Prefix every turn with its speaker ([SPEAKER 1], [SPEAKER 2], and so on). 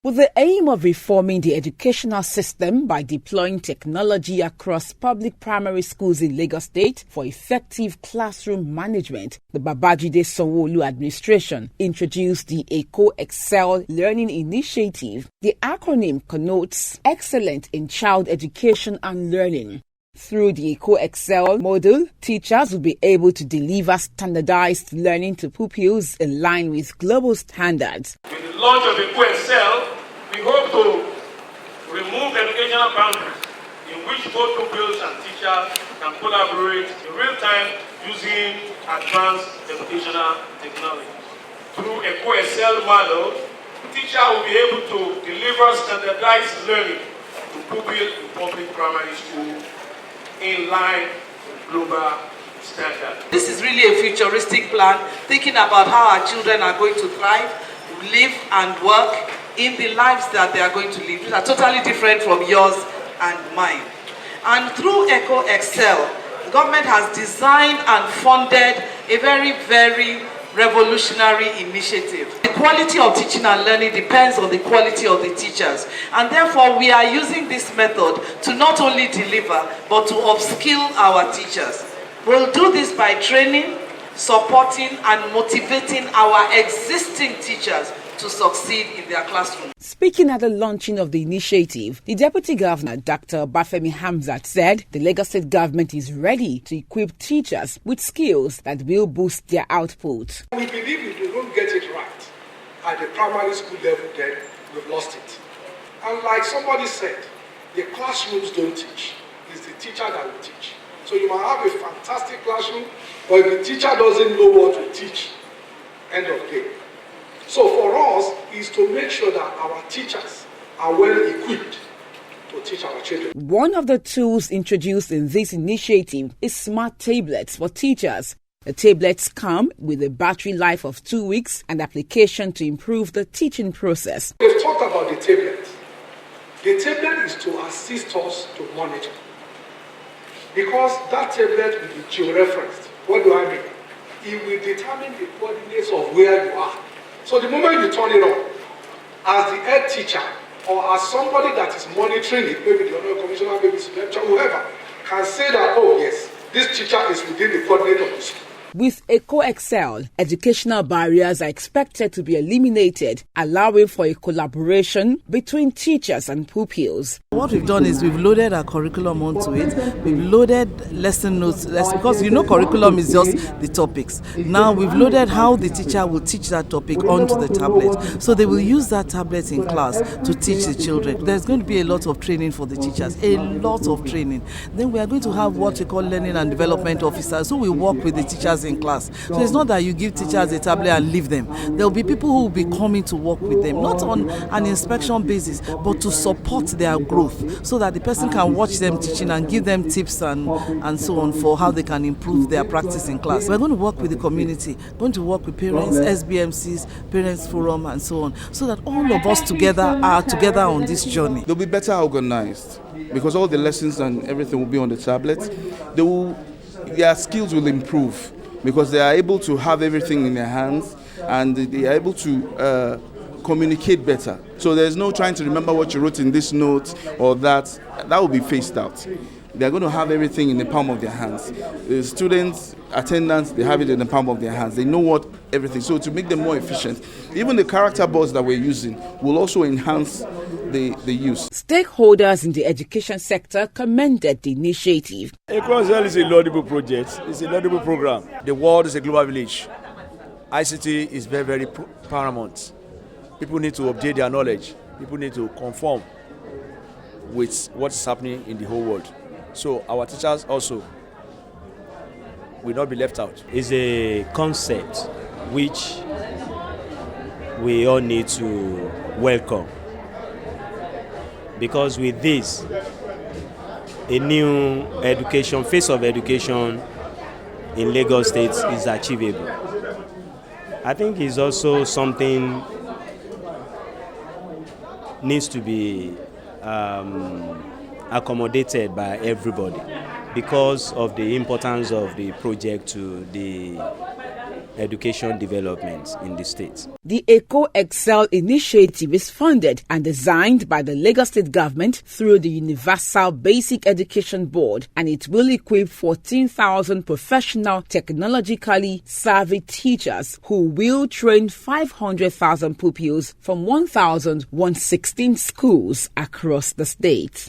[SPEAKER 1] With the aim of reforming the educational system by deploying technology across public primary schools in Lagos State for effective classroom management, the Babajide Sanwo-Olu administration introduced the ECO Excel Learning Initiative. The acronym connotes Excellent in Child Education and Learning. Through the ECO Excel model, teachers will be able to deliver standardized learning to pupils in line with global standards.
[SPEAKER 2] With the launch of ECO Excel, we hope to remove educational boundaries in which both pupils and teachers can collaborate in real time using advanced educational technology. Through ECO Excel model, teachers will be able to deliver standardized learning to pupils in public primary school in line with global standards.
[SPEAKER 3] This is really a futuristic plan, thinking about how our children are going to thrive, live and work in the lives that they are going to live. These are totally different from yours and mine. And through ECO Excel, the government has designed and funded a very, very revolutionary initiative. The quality of teaching and learning depends on the quality of the teachers, and therefore we are using this method to not only deliver but to upskill our teachers. We'll do this by training, supporting and motivating our existing teachers to succeed in their classroom.
[SPEAKER 1] Speaking at the launching of the initiative, the Deputy Governor, Dr. Bafemi Hamzat, said the Lagos State government is ready to equip teachers with skills that will boost their output.
[SPEAKER 4] We believe if we don't get it right at the primary school level, then we've lost it. And like somebody said, the classrooms don't teach. It's the teacher that will teach. So you might have a fantastic classroom, but if the teacher doesn't know what to teach, end of day. So for us is to make sure that our teachers are well equipped to teach our children.
[SPEAKER 1] One of the tools introduced in this initiative is smart tablets for teachers. The tablets come with a battery life of 2 weeks and application to improve the teaching process.
[SPEAKER 4] We've talked about the tablet. The tablet is to assist us to monitor. Because that tablet will be geo-referenced. What do I mean? It will determine the coordinates of where you are. So the moment you turn it on, as the head teacher or as somebody that is monitoring it, maybe the honorable commissioner, maybe the lecturer, whoever, can say that, oh yes, this teacher is within the coordinate of the school.
[SPEAKER 1] With ECO Excel, educational barriers are expected to be eliminated, allowing for a collaboration between teachers and pupils.
[SPEAKER 3] What we've done is we've loaded our curriculum onto it. We've loaded lesson notes, because curriculum is just the topics. Now we've loaded how the teacher will teach that topic onto the tablet. So they will use that tablet in class to teach the children. There's going to be a lot of training for the teachers, a lot of training. Then we are going to have what we call learning and development officers who will work with the teachers in class. So it's not that you give teachers a tablet and leave them. There will be people who will be coming to work with them, not on an inspection basis, but to support their growth, so that the person can watch them teaching and give them tips and so on for how they can improve their practice in class. We're going to work with the community, going to work with parents, SBMCs, Parents Forum and so on, so that all of us together are together on this journey.
[SPEAKER 5] They'll be better organized because all the lessons and everything will be on the tablets. Their skills will improve because they are able to have everything in their hands and they are able to communicate better. So there's no trying to remember what you wrote in this note or that. That will be phased out. They're going to have everything in the palm of their hands. The students, attendants, they have it in the palm of their hands. They know everything. So to make them more efficient, even the character boards that we're using will also enhance the use.
[SPEAKER 1] Stakeholders in the education sector commended the initiative.
[SPEAKER 6] ECO Excel is a laudable project. It's a laudable program. The world is a global village. ICT is very, very paramount. People need to update their knowledge. People need to conform with what's happening in the whole world. So our teachers also will not be left out.
[SPEAKER 7] It's a concept which we all need to welcome, because with this, a new phase of education in Lagos State is achievable. I think it's also something needs to be accommodated by everybody because of the importance of the project to the education development in the state.
[SPEAKER 1] The Eco Excel initiative is funded and designed by the Lagos State government through the Universal Basic Education Board, and it will equip 14,000 professional, technologically savvy teachers who will train 500,000 pupils from 1,116 schools across the state.